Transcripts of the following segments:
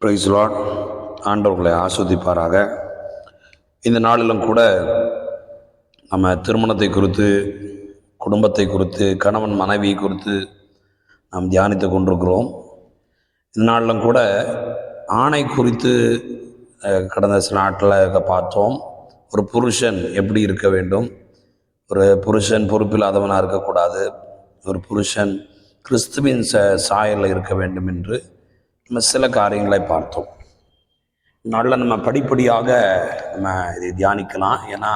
Price Lord. ஆண்டவர்களை ஆஸ்வதிப்பாராக. இந்த நாளிலும் கூட நம்ம திருமணத்தை குறித்து, குடும்பத்தை குறித்து, கணவன் மனைவி குறித்து நாம் தியானித்து கொண்டிருக்கிறோம். இந்த நாளிலும் கூட ஆணை குறித்து கடந்த சில நாட்களில் பார்த்தோம். ஒரு புருஷன் எப்படி இருக்க வேண்டும், ஒரு புருஷன் பொறுப்பில்லாதவனாக இருக்கக்கூடாது, ஒரு புருஷன் கிறிஸ்துவின் சாயலில் இருக்க வேண்டும் என்று நம்ம சில காரியங்களை பார்த்தோம். நாளில் நம்ம படிப்படியாக நம்ம இதை தியானிக்கலாம். ஏன்னா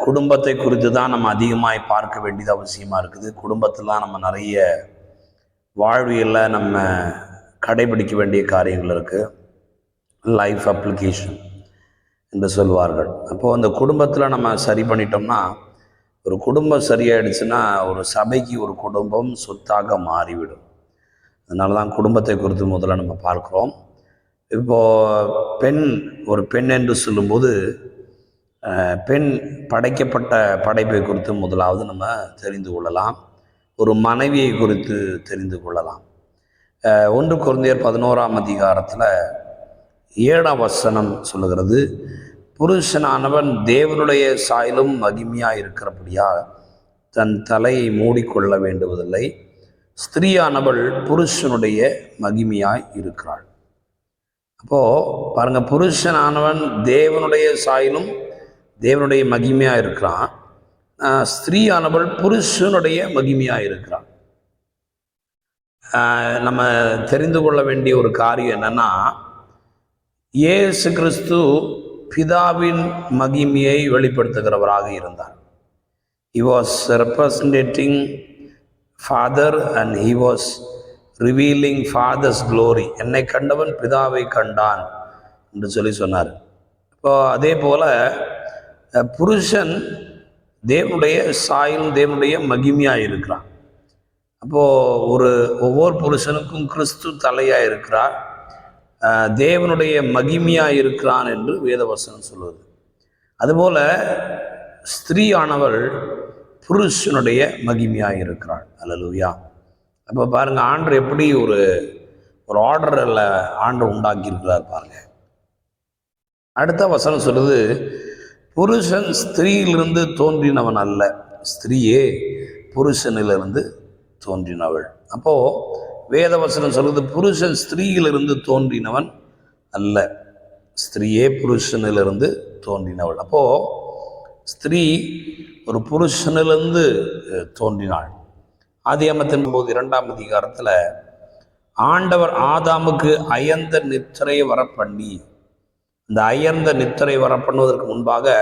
குடும்பத்தை குறித்து தான் நம்ம அதிகமாக பார்க்க வேண்டியது அவசியமாக இருக்குது. குடும்பத்தில் தான் நம்ம நிறைய வாழ்வியலில் நம்ம கடைபிடிக்க வேண்டிய காரியங்கள் இருக்குது. லைஃப் அப்ளிகேஷன் என்று சொல்வார்கள். அப்போது அந்த குடும்பத்தில் நம்ம சரி பண்ணிட்டோம்னா, ஒரு குடும்பம் சரியாயிடுச்சுன்னா ஒரு சபைக்கு ஒரு குடும்பம் சொத்தாக மாறிவிடும். அதனால தான் குடும்பத்தை குறித்து முதல்ல நம்ம பார்க்குறோம். இப்போது ஒரு பெண் என்று சொல்லும்போது பெண் படைக்கப்பட்ட படைப்பை குறித்து முதலாவது நம்ம தெரிந்து கொள்ளலாம். ஒரு மனைவியை குறித்து தெரிந்து கொள்ளலாம். 1 கொரிந்தியர் 11ஆம் அதிகாரத்தில் 7ஆம் வசனம் சொல்லுகிறது, புருஷனானவன் தேவனுடைய சாயலும் மகிமையாக இருக்கிறபடியால் தன் தலையை மூடிக்கொள்ள வேண்டுவதில்லை, ஸ்திரீயானவள் புருஷனுடைய மகிமையாய் இருக்கிறாள். அப்போது பாருங்கள், புருஷனானவன் தேவனுடைய சாயலும் தேவனுடைய மகிமையாக இருக்கிறான். ஸ்திரீயானவள் புருஷனுடைய மகிமையாக இருக்கிறான். நம்ம தெரிந்து கொள்ள வேண்டிய ஒரு காரியம் என்னன்னா, இயேசு கிறிஸ்து பிதாவின் மகிமையை வெளிப்படுத்துகிறவராக இருந்தார். He was representing Father and he was revealing Father's glory. என்னை கண்டவன் பிதாவை கண்டான் என்று சொல்லி சொன்னார். இப்போ அதே போல் புருஷன் தேவனுடைய சாயலும் தேவனுடைய மகிமையாக இருக்கிறான். அப்போது ஒவ்வொரு புருஷனுக்கும் கிறிஸ்து தலையாக இருக்கிறார், தேவனுடைய மகிமையாக இருக்கிறான் என்று வேதவசனம் சொல்லுவது. அதுபோல் ஸ்திரீயானவள் புருஷனுடைய மகிமையாக இருக்கிறாள். அல்லேலூயா. அப்போ பாருங்கள், ஆண்டவர் எப்படி ஒரு ஆர்டரில் ஆண்டவர் உண்டாக்கியிருக்கிறார் பாருங்கள். அடுத்த வசனம் சொல்லுது, புருஷன் ஸ்திரீயிலிருந்து தோன்றினவன் அல்ல, ஸ்திரீயே புருஷனிலிருந்து தோன்றினவள். அப்போது வேதவசனம் சொல்லுது, புருஷன் ஸ்திரீயிலிருந்து தோன்றினவன் அல்ல, ஸ்திரீயே புருஷனிலிருந்து தோன்றினவள். அப்போது ஸ்திரீ ஒரு புருஷனிலிருந்து தோன்றினாள். ஆதியாகமத்தின் 2ஆம் அதிகாரத்தில் ஆண்டவர் ஆதாமுக்கு அயர்ந்த நித்திரை வரப்பண்ணி, இந்த அயர்ந்த நித்திரை வரப்பண்ணுவதற்கு முன்பாக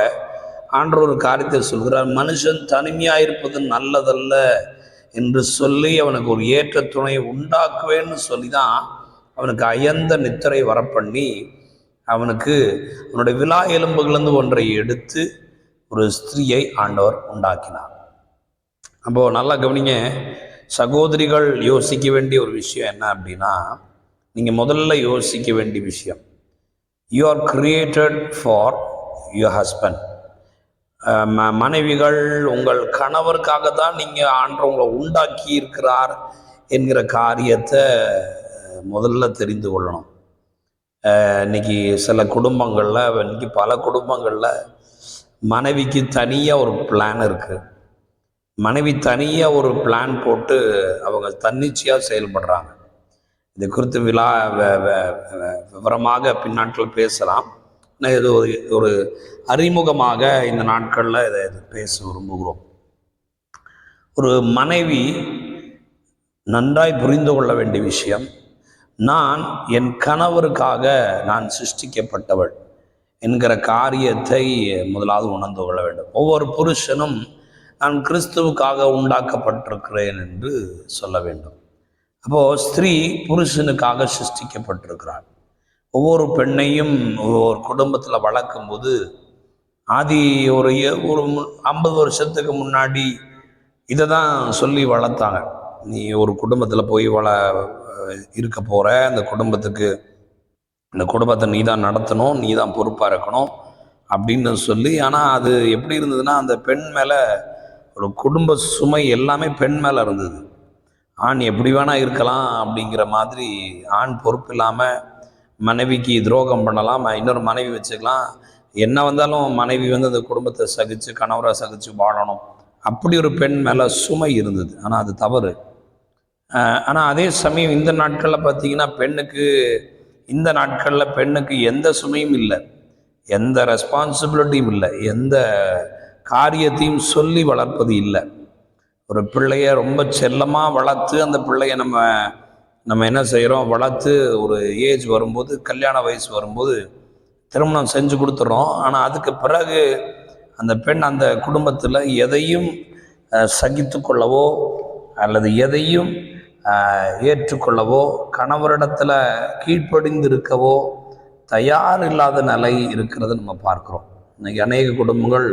ஆண்டவர் ஒரு காரியத்தை சொல்கிறார், மனுஷன் தனிமையாக இருப்பது நல்லதல்ல என்று சொல்லி அவனுக்கு ஒரு ஏற்ற துணையை உண்டாக்குவேன்னு சொல்லி தான் அவனுக்கு அயர்ந்த நித்திரை வரப்பண்ணி அவனுக்கு அவனுடைய விலா எலும்புகளிலிருந்து ஒன்றை எடுத்து ஒரு ஸ்திரீயை ஆண்டவர் உண்டாக்கினார். அப்போது நல்லா கவனிங்க சகோதரிகள், யோசிக்க வேண்டிய ஒரு விஷயம் என்ன அப்படின்னா, நீங்கள் முதல்ல யோசிக்க வேண்டிய விஷயம், you are created for your husband. மனைவிகள், உங்கள் கணவருக்காக தான் நீங்கள் ஆண்டவர் உங்களை உண்டாக்கி இருக்கிறார் என்கிற காரியத்தை முதல்ல தெரிந்து கொள்ளணும். இன்னைக்கு சில குடும்பங்களில், இன்னைக்கு பல குடும்பங்களில் மனைவிக்கு தனியாக ஒரு பிளான் இருக்குது. மனைவி தனியாக ஒரு பிளான் போட்டு அவங்க தன்னிச்சையாக செயல்படுறாங்க. இது குறித்து விவரமாக பின்னாட்கள் பேசலாம். நான் இது ஒரு அறிமுகமாக இந்த நாட்களில் இதை பேச விரும்புகிறோம். ஒரு மனைவி நன்றாய் புரிந்து கொள்ள வேண்டிய விஷயம், நான் என் கணவருக்காக நான் சிருஷ்டிக்கப்பட்டவள் என்கிற காரியத்தை முதலாவது உணர்ந்து கொள்ள வேண்டும். ஒவ்வொரு புருஷனும் நான் கிறிஸ்துவுக்காக உண்டாக்கப்பட்டிருக்கிறேன் என்று சொல்ல வேண்டும். அப்போது ஸ்திரீ புருஷனுக்காக சிருஷ்டிக்கப்பட்டிருக்கிறாள். ஒவ்வொரு பெண்ணையும் ஒரு குடும்பத்தில் வளர்க்கும்போது ஒரு 50 வருஷத்துக்கு முன்னாடி இதை தான் சொல்லி வளர்த்தாங்க. நீ ஒரு குடும்பத்தில் போய் இருக்க போகிற, அந்த குடும்பத்தை நீ தான் நடத்தணும், நீ தான் பொறுப்பாக இருக்கணும் அப்படின்னு சொல்லி. ஆனால் அது எப்படி இருந்ததுன்னா, அந்த பெண் மேலே ஒரு குடும்ப சுமை எல்லாமே பெண் மேலே இருந்தது. ஆண் எப்படி வேணால் இருக்கலாம் அப்படிங்கிற மாதிரி, ஆண் பொறுப்பு இல்லாமல் மனைவிக்கு துரோகம் பண்ணலாம், இன்னொரு மனைவி வச்சுக்கலாம், என்ன வந்தாலும் மனைவி வந்து அந்த குடும்பத்தை சகிச்சு கணவரை சகிச்சு வாழணும், அப்படி ஒரு பெண் மேலே சுமை இருந்தது. ஆனால் அது தவறு. ஆனால் அதே சமயம் இந்த நாட்களில் பார்த்தீங்கன்னா இந்த நாட்களில் பெண்ணுக்கு எந்த சுமையும் இல்லை, எந்த ரெஸ்பான்சிபிலிட்டியும் இல்லை, எந்த காரியத்தையும் சொல்லி வளர்ப்பது இல்லை. ஒரு பிள்ளைய ரொம்ப செல்லமாக வளர்த்து அந்த பிள்ளைய நம்ம என்ன செய்கிறோம், வளர்த்து ஒரு ஏஜ் வரும்போது, கல்யாண வயசு வரும்போது திருமணம் செஞ்சு கொடுத்துட்றோம். ஆனால் அதுக்கு பிறகு அந்த பெண் அந்த குடும்பத்தில் எதையும் சகித்து கொள்ளவோ அல்லது எதையும் ஏற்றுக்கொள்ளவோ கணவரிடத்தில் கீழ்ப்படிந்து இருக்கவோ தயார் இல்லாத நிலை இருக்கிறது நம்ம பார்க்குறோம். இன்னைக்கு அநேக குடும்பங்கள்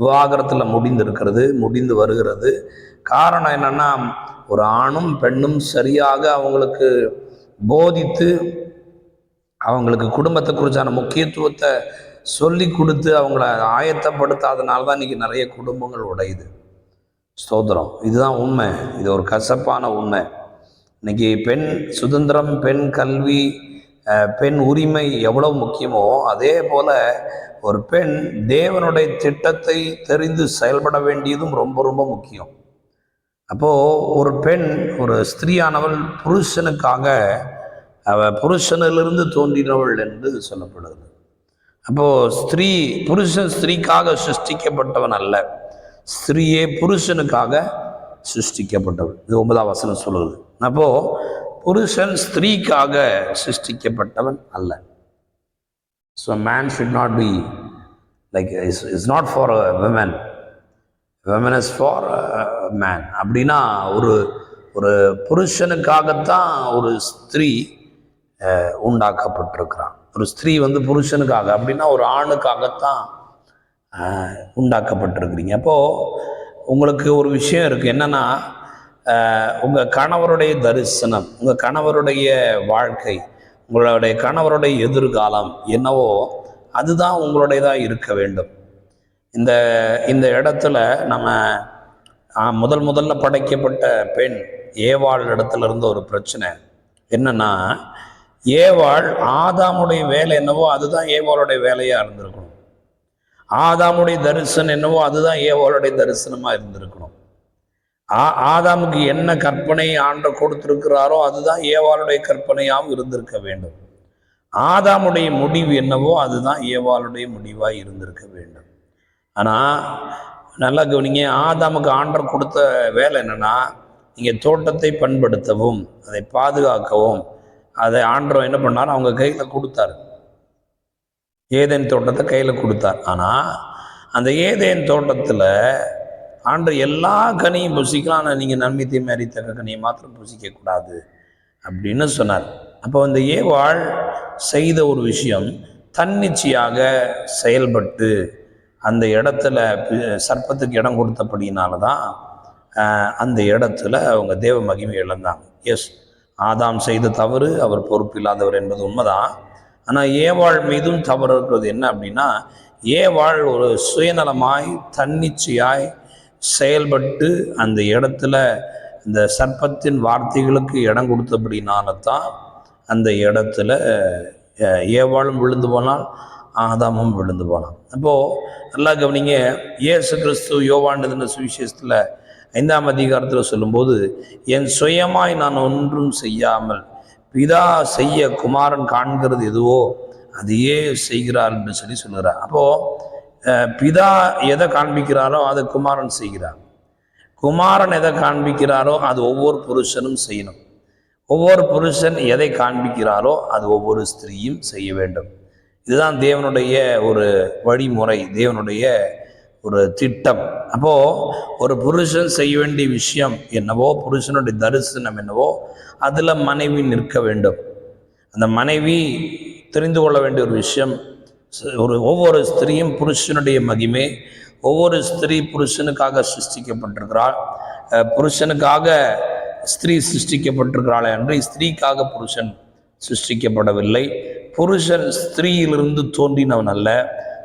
விவாகரத்தில் முடிந்து வருகிறது. காரணம் என்னென்னா, ஒரு ஆணும் பெண்ணும் சரியாக அவங்களுக்கு போதித்து அவங்களுக்கு குடும்பத்தை குறித்தான முக்கியத்துவத்தை சொல்லி கொடுத்து அவங்கள ஆயத்தப்படுத்தாதனால தான் இன்றைக்கி நிறைய குடும்பங்கள் உடையுது. ஸ்தோத்திரம். இதுதான் உண்மை. இது ஒரு கசப்பான உண்மை. இன்னைக்கு பெண் சுதந்திரம், பெண் கல்வி, பெண் உரிமை எவ்வளவு முக்கியமோ அதே போல ஒரு பெண் தேவனுடைய திட்டத்தை தெரிந்து செயல்பட வேண்டியதும் ரொம்ப ரொம்ப முக்கியம். அப்போது ஒரு பெண், ஒரு ஸ்திரீயானவள் புருஷனிலிருந்து தோன்றினவள் என்று சொல்லப்படுது. அப்போது புருஷன் ஸ்திரீக்காக சிருஷ்டிக்கப்பட்டவன் அல்ல, ஸ்திரீயே புருஷனுக்காக சிருஷ்டிக்கப்பட்டவள். இது 9ஆம் வசனம் சொல்லுது. அப்போது புருஷன் ஸ்திரீக்காக சிருஷ்டிக்கப்பட்டவன் அல்ல. So man should not be like is not for a women, women is for man. அப்படின்னா ஒரு புருஷனுக்காகத்தான் ஒரு ஸ்திரீ உண்டாக்கப்பட்டிருக்கிறான். ஒரு ஸ்திரீ வந்து புருஷனுக்காக, அப்படின்னா ஒரு ஆணுக்காகத்தான் உண்டாக்கப்பட்டிருக்கிறீங்க. அப்போது உங்களுக்கு ஒரு விஷயம் இருக்குது, என்னென்னா உங்கள் கணவருடைய தரிசனம், உங்கள் கணவருடைய வாழ்க்கை, உங்களுடைய கணவருடைய எதிர்காலம் என்னவோ அதுதான் உங்களுடையதாக இருக்க வேண்டும். இந்த இடத்துல நம்ம முதல்ல படைக்கப்பட்ட பெண் ஏவாள் இடத்துல இருந்த ஒரு பிரச்சனை என்னன்னா, ஏவாள் ஆதாமுடைய வேலை என்னவோ அதுதான் ஏவாளுடைய வேலையாக இருந்திருக்கணும். ஆதாமுடைய தரிசனம் என்னவோ அதுதான் ஏவாளுடைய தரிசனமாக இருந்திருக்கணும். ஆதாமுக்கு என்ன கற்பனை ஆண்டவர் கொடுத்திருக்கிறாரோ அதுதான் ஏவாளுடைய கற்பனையாகவும் இருந்திருக்க வேண்டும். ஆதாமுடைய முடிவு என்னவோ அதுதான் ஏவாளுடைய முடிவாக இருந்திருக்க வேண்டும். ஆனால் நல்லா கவனிங்க, ஆதாமுக்கு ஆண்டவர் கொடுத்த வேலை என்னன்னா, நீங்கள் தோட்டத்தை பண்படுத்தவும் அதை பாதுகாக்கவும் அதை ஆண்டவர் என்ன பண்ணார், அவங்க கையில் கொடுத்தார். ஏதேன் தோட்டத்தை கையில் கொடுத்தார். ஆனால் அந்த ஏதேன் தோட்டத்தில் ஆண்டவர் எல்லா கனியும் புசிக்கலாம், ஆனால் நீங்கள் நன்மை தீமை அறியத்தக்க கனியை மாத்திரம் புசிக்கக்கூடாது அப்படின்னு சொன்னார். அப்போ அந்த ஏவாள் செய்த ஒரு விஷயம், தன்னிச்சையாக செயல்பட்டு அந்த இடத்துல சர்ப்பத்துக்கு இடம் கொடுத்தபடினால தான் அந்த இடத்துல அவங்க தேவ மகிமை இழந்தாங்க. எஸ், ஆதாம் செய்த தவறு, அவர் பொறுப்பில்லாதவர் என்பது உண்மைதான். ஆனால் ஏவாள் மீதும் தவறு இருக்கிறது. என்ன அப்படின்னா, ஏவாள் ஒரு சுயநலமாய் தன்னிச்சையாய் செயல்பட்டு அந்த இடத்துல இந்த சர்ப்பத்தின் வார்த்தைகளுக்கு இடம் கொடுத்தபடினால தான் அந்த இடத்துல ஏவாளும் விழுந்து போனால் ஆதாமும் விழுந்து போனான். அப்போது நல்லா கவனிங்க, இயேசு கிறிஸ்து யோவான் எழுதின சுவிசேஷத்தில் 5ஆம் அதிகாரத்தில் சொல்லும்போது, என் சுயமாய் நான் ஒன்றும் செய்யாமல் பிதா செய்ய குமாரன் காண்கிறது எதுவோ அதையே செய்கிறார் என்று சொல்லுகிறார். அப்போது பிதா எதை காண்பிக்கிறாரோ அதை குமாரன் செய்கிறார். குமாரன் எதை காண்பிக்கிறாரோ அது ஒவ்வொரு புருஷனும் செய்யணும். ஒவ்வொரு புருஷன் எதை காண்பிக்கிறாரோ அது ஒவ்வொரு ஸ்திரீயும் செய்ய வேண்டும். இதுதான் தேவனுடைய ஒரு வழிமுறை, தேவனுடைய ஒரு திட்டம். அப்போது ஒரு புருஷன் செய்ய வேண்டிய விஷயம் என்னவோ, புருஷனுடைய தரிசனம் என்னவோ அதில் மனைவி நிற்க வேண்டும். அந்த மனைவி தெரிந்து கொள்ள வேண்டிய ஒரு விஷயம், ஒவ்வொரு ஸ்திரீயும் புருஷனுடைய மகிமை. ஒவ்வொரு ஸ்திரீ புருஷனுக்காக சிருஷ்டிக்கப்பட்டிருக்கிறாள். புருஷனுக்காக ஸ்திரீ சிருஷ்டிக்கப்பட்டிருக்கிறாள் என்று ஸ்திரீக்காக புருஷன் சிருஷ்டிக்கப்படவில்லை. புருஷன் ஸ்திரீயிலிருந்து தோன்றினவன் அல்ல,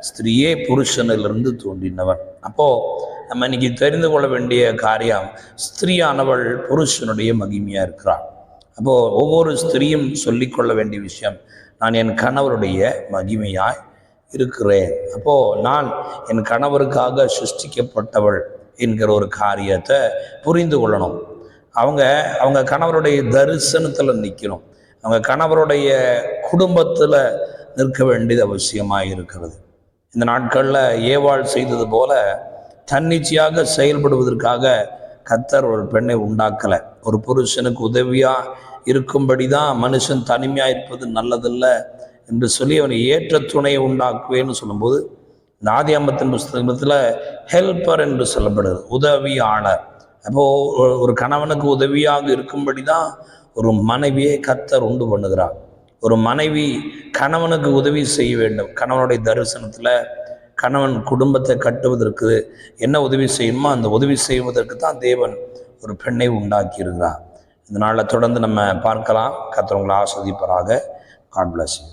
ஸ்திரீயே புருஷனிலிருந்து தோன்றினவன். அப்போது நம்ம இன்னைக்கு தெரிந்து கொள்ள வேண்டிய காரியம், ஸ்திரீயானவள் புருஷனுடைய மகிமையாக இருக்கிறாள். அப்போது ஒவ்வொரு ஸ்திரியும் சொல்லிக்கொள்ள வேண்டிய விஷயம், நான் என் கணவருடைய மகிமையாய் இருக்கிறேன். அப்போது நான் என் கணவருக்காக சிருஷ்டிக்கப்பட்டவள் என்கிற ஒரு காரியத்தை புரிந்து கொள்ளணும். அவங்க கணவருடைய தரிசனத்தில் நிற்கணும். அவங்க கணவருடைய குடும்பத்தில் நிற்க வேண்டியது அவசியமாக இருக்கிறது. இந்த நாட்களில் ஏவாள் செய்தது போல தன்னிச்சையாக செயல்படுவதற்காக கர்த்தர் ஒரு பெண்ணை உண்டாக்கலை. ஒரு புருஷனுக்கு உதவியாக இருக்கும்படி தான் மனுஷன் தனிமையாக இருப்பது நல்லதில்ல என்று சொல்லி அவனை ஏற்ற துணையை உண்டாக்குவேன்னு சொல்லும்போது, இந்த ஆதியாகமத்தின் புஸ்தகத்தில் ஹெல்ப்பர் என்று சொல்லப்படுது, உதவியாளர். அப்போது ஒரு கணவனுக்கு உதவியாக இருக்கும்படி தான் ஒரு மனைவியை கர்த்தர் உண்டு பண்ணுகிறார். ஒரு மனைவி கணவனுக்கு உதவி செய்ய வேண்டும். கணவனுடைய தரிசனத்தில் கணவன் குடும்பத்தை கட்டுவதற்கு என்ன உதவி செய்யணுமோ அந்த உதவி செய்வதற்கு தான் தேவன் ஒரு பெண்ணை உண்டாக்கி இருக்கிறார். இந்த நாளில் தொடர்ந்து நம்ம பார்க்கலாம். கர்த்தர் உங்களை ஆசீர்வதிப்பாராக. God bless you.